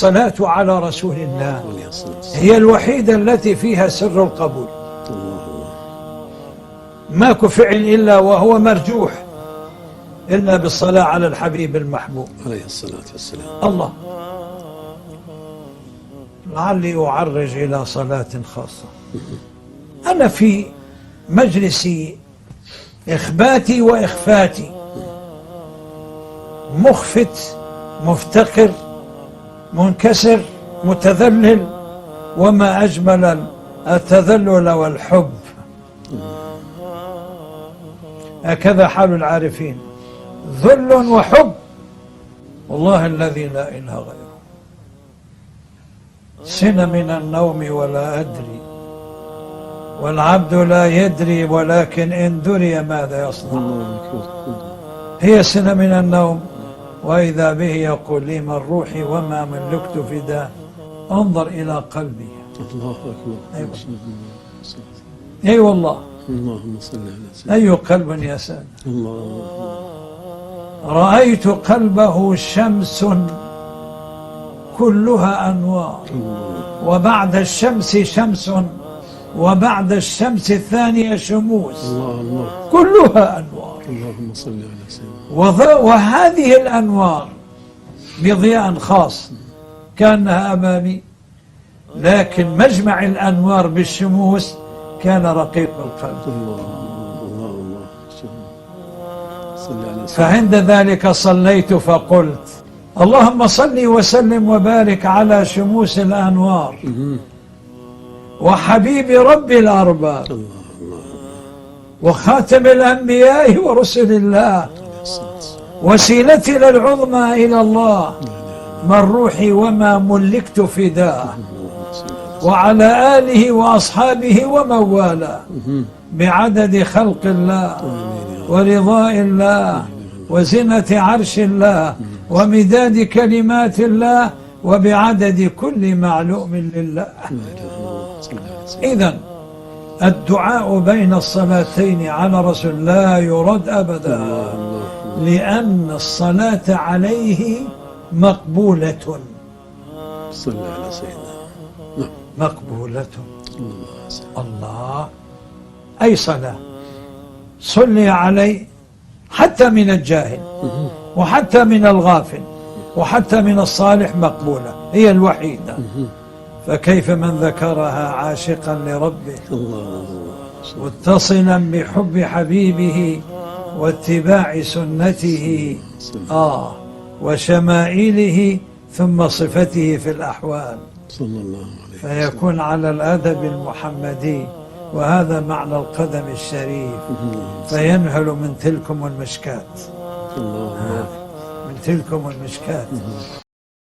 الصلاة على رسول الله هي الوحيدة التي فيها سر القبول. ماكو فعل إلا وهو مرجوح إلا بالصلاة على الحبيب المحبوب عليه الصلاة والسلام. الله. لعلي أعرج إلى صلاة خاصة. أنا في مجلس إخباتي وإخفاتي مخفت مفتقر منكسر متذلل، وما أجمل التذلل والحب. هكذا حال العارفين، ذل وحب، والله الذي لا إله غيره. سن من النوم ولا أدري، والعبد لا يدري، ولكن إن دري ماذا يصنع. هي سن من النوم، وإذا به يقول لي من روحي وما ملكت فداه، انظر إلى قلبي. الله أكبر. أي والله. اللهم صل على سيدنا. أي قلب يا سادة. الله. رأيت قلبه شمس كلها أنوار، وبعد الشمس شمس، وبعد الشمس الثانية شموس، الله كلها أنوار. اللهم صل على سيدنا. وهذه الأنوار بضياء خاص كأنها أمامي، لكن مجمع الأنوار بالشموس كان رقيق القلب. الله صل على سيدنا. فعند ذلك صليت فقلت اللهم صل وسلم وبارك على شموس الأنوار وحبيب رب الأرباب وخاتم الأنبياء ورسل الله وسيلتنا العظمى إلى الله، من روحي وما ملكت فداه، وعلى آله وأصحابه ومن والاه، بعدد خلق الله ورضاء الله وزنة عرش الله ومداد كلمات الله وبعدد كل معلوم لله. إذن الدعاء بين الصلاتين على رسول لا يرد أبدا، لأن الصلاة عليه مقبولة. صل على سيدنا. مقبولة. الله. أي صلاة صلي عليه حتى من الجاهل وحتى من الغافل وحتى من الصالح مقبولة، هي الوحيدة. فكيف من ذكرها عاشقا لربه متصلا بحب حبيبه واتباع سنته وشمائله ثم صفته في الأحوال، صلى الله عليه وسلم. فيكون على الأدب المحمدي، وهذا معنى القدم الشريف. فينهل من تلكم المشكات، من تلكم المشكات.